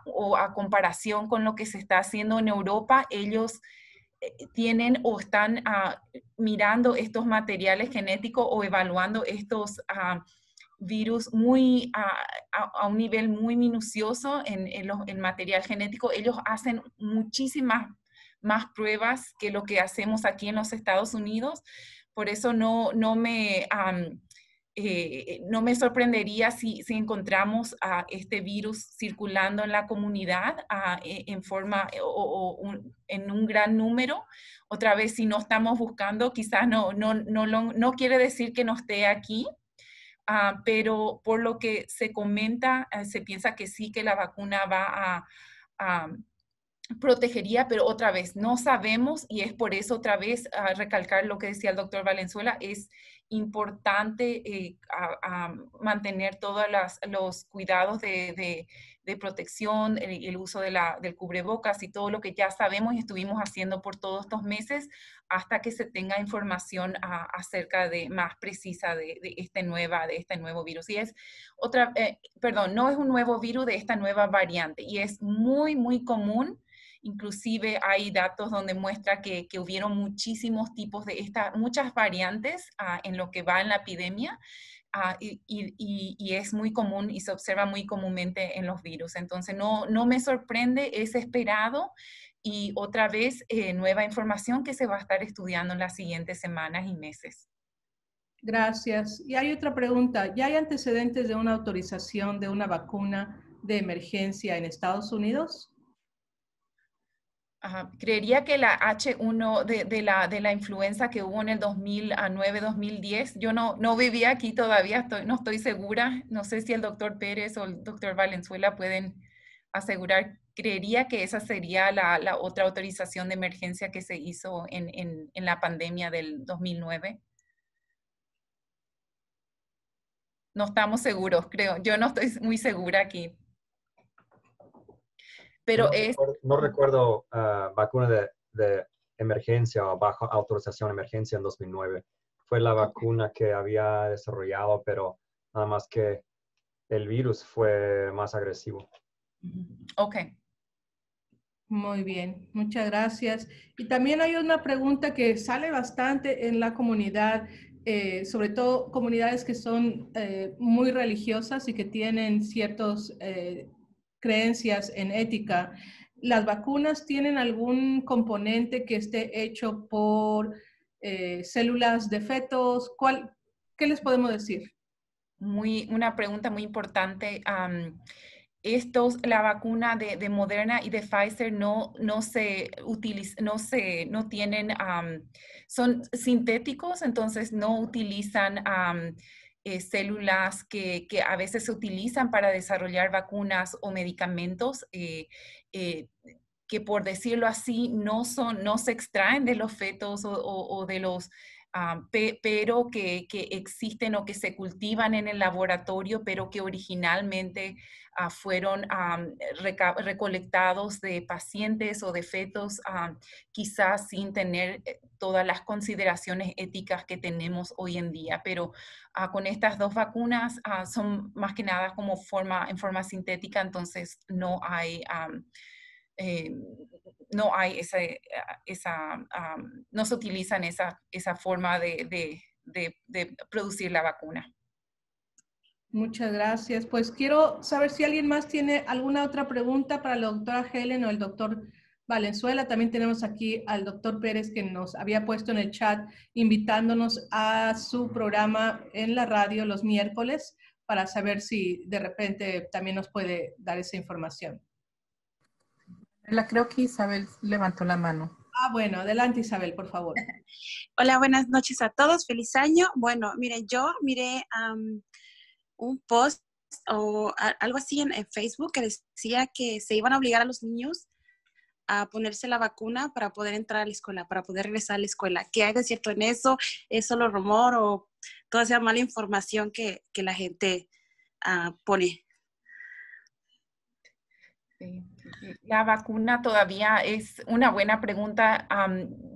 Speaker 2: o a comparación con lo que se está haciendo en Europa, ellos tienen o están mirando estos materiales genéticos o evaluando estos virus muy a un nivel muy minucioso en material genético. Ellos hacen muchísimas más pruebas que lo que hacemos aquí en los Estados Unidos. Por eso no me sorprendería si encontramos este virus circulando en la comunidad en forma en un gran número. Otra vez, si no estamos buscando, quizás no quiere decir que no esté aquí. Pero por lo que se comenta, se piensa que sí, que la vacuna va a protegería, pero otra vez no sabemos, y es por eso otra vez recalcar lo que decía el doctor Valenzuela, es importante mantener todos los cuidados de protección, el uso del cubrebocas y todo lo que ya sabemos y estuvimos haciendo por todos estos meses hasta que se tenga información acerca de más precisa de este nuevo virus. Y es no es un nuevo virus, de esta nueva variante, y es muy, muy común. Inclusive hay datos donde muestra que hubieron muchísimos tipos muchas variantes en lo que va en la epidemia, y es muy común y se observa muy comúnmente en los virus. Entonces no me sorprende, es esperado, y otra vez nueva información que se va a estar estudiando en las siguientes semanas y meses.
Speaker 1: Gracias. Y hay otra pregunta. ¿Ya hay antecedentes de una autorización de una vacuna de emergencia en Estados Unidos?
Speaker 2: Creería que la H1 de la influenza que hubo en el 2009-2010, yo no vivía aquí todavía, no estoy segura. No sé si el doctor Pérez o el doctor Valenzuela pueden asegurar. Creería que esa sería la otra autorización de emergencia que se hizo en la pandemia del 2009. No estamos seguros, creo. Yo no estoy muy segura aquí. Pero
Speaker 8: no recuerdo vacuna de emergencia o bajo autorización de emergencia en 2009. Fue la vacuna que había desarrollado, pero nada más que el virus fue más agresivo.
Speaker 2: Ok.
Speaker 1: Muy bien, muchas gracias. Y también hay una pregunta que sale bastante en la comunidad, sobre todo comunidades que son muy religiosas y que tienen ciertas creencias en ética. ¿Las vacunas tienen algún componente que esté hecho por células de fetos? ¿Qué les podemos decir?
Speaker 2: Una pregunta muy importante. La vacuna de Moderna y de Pfizer no tienen, son sintéticos, entonces no utilizan células que a veces se utilizan para desarrollar vacunas o medicamentos, que por decirlo así no se extraen de los fetos o de los pero que existen o que se cultivan en el laboratorio, pero que originalmente fueron recolectados de pacientes o de fetos, quizás sin tener todas las consideraciones éticas que tenemos hoy en día. Pero con estas dos vacunas son más que nada en forma sintética, entonces no hay no se utilizan esa forma de producir la vacuna.
Speaker 1: Muchas gracias. Pues quiero saber si alguien más tiene alguna otra pregunta para la doctora Helen o el doctor Valenzuela. También tenemos aquí al doctor Pérez, que nos había puesto en el chat invitándonos a su programa en la radio los miércoles para saber si de repente también nos puede dar esa información.
Speaker 9: Creo que Isabel levantó la mano.
Speaker 1: Bueno, adelante Isabel, por favor.
Speaker 10: Hola, buenas noches a todos. Feliz año. Bueno, miren, yo miré un post o algo así en Facebook que decía que se iban a obligar a los niños a ponerse la vacuna para poder entrar a la escuela, para poder regresar a la escuela. ¿Qué hay de cierto en eso? ¿Es solo rumor o toda esa mala información que la gente pone?
Speaker 2: Sí. La vacuna todavía es una buena pregunta.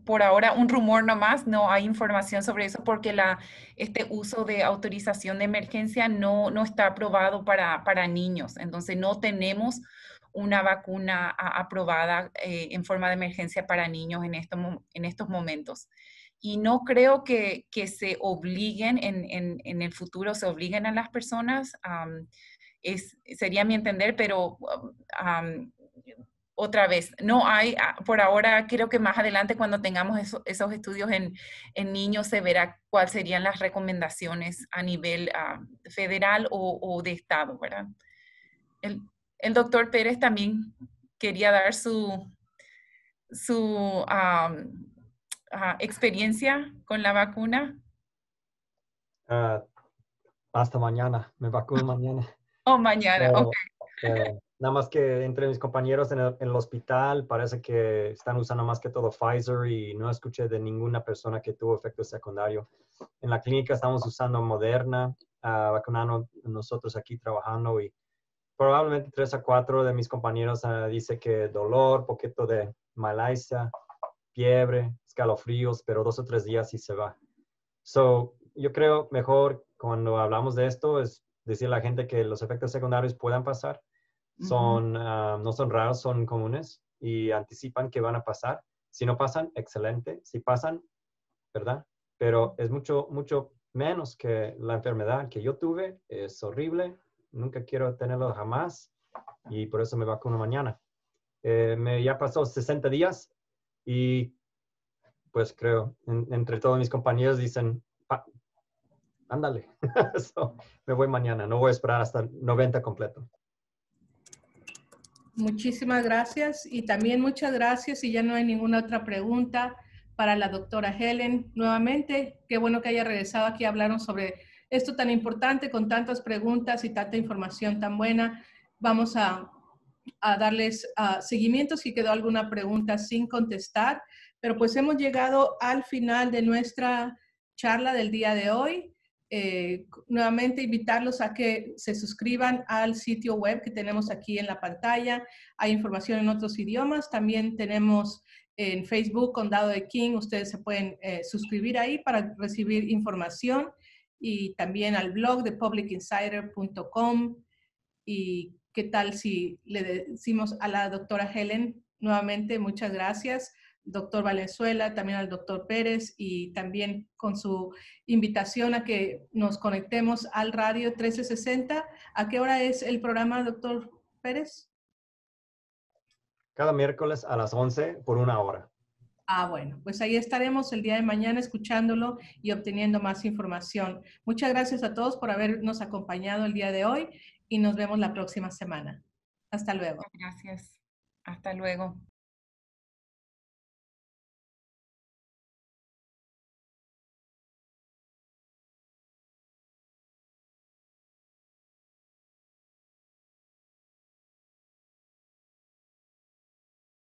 Speaker 2: Por ahora, un rumor nomás, no hay información sobre eso porque este uso de autorización de emergencia no está aprobado para niños. Entonces, no tenemos una vacuna aprobada en forma de emergencia para niños en estos momentos. Y no creo que se obliguen, en el futuro se obliguen a las personas. Sería mi entender, pero otra vez, no hay, por ahora creo que más adelante cuando tengamos esos estudios en niños se verá cuáles serían las recomendaciones a nivel federal o de estado, ¿verdad? El doctor Pérez también quería dar su experiencia con la vacuna.
Speaker 8: Hasta mañana, me vacuno mañana.
Speaker 2: Mañana, ok.
Speaker 8: Nada más que entre mis compañeros en el hospital parece que están usando más que todo Pfizer y no escuché de ninguna persona que tuvo efecto secundario. En la clínica estamos usando Moderna, vacunando nosotros aquí trabajando y probablemente 3 a 4 de mis compañeros dice que dolor, poquito de malacia, fiebre, escalofríos, pero 2 o 3 días y se va. Yo creo mejor cuando hablamos de esto es decir a la gente que los efectos secundarios puedan pasar. No son raros, son comunes y anticipan que van a pasar. Si no pasan, excelente. Si pasan, ¿verdad? Pero es mucho, mucho menos que la enfermedad que yo tuve. Es horrible. Nunca quiero tenerlo jamás y por eso me vacuno mañana. Ya pasó 60 días y pues creo, entre todos mis compañeros dicen, ándale, me voy mañana, no voy a esperar hasta 90 completo.
Speaker 1: Muchísimas gracias y también muchas gracias y ya no hay ninguna otra pregunta para la doctora Helen. Nuevamente, qué bueno que haya regresado aquí a hablarnos sobre esto tan importante con tantas preguntas y tanta información tan buena. Vamos a darles seguimiento si quedó alguna pregunta sin contestar, pero pues hemos llegado al final de nuestra charla del día de hoy. Nuevamente invitarlos a que se suscriban al sitio web que tenemos aquí en la pantalla. Hay información en otros idiomas. También tenemos en Facebook Condado de King. Ustedes se pueden suscribir ahí para recibir información y también al blog de publicinsider.com. Y qué tal si le decimos a la doctora Helen nuevamente muchas gracias, doctor Valenzuela, también al doctor Pérez y también con su invitación a que nos conectemos al radio 1360. ¿A qué hora es el programa, doctor Pérez?
Speaker 8: Cada miércoles a las 11 por 1 hora.
Speaker 1: Bueno, pues ahí estaremos el día de mañana escuchándolo y obteniendo más información. Muchas gracias a todos por habernos acompañado el día de hoy y nos vemos la próxima semana. Hasta luego.
Speaker 2: Gracias. Hasta luego.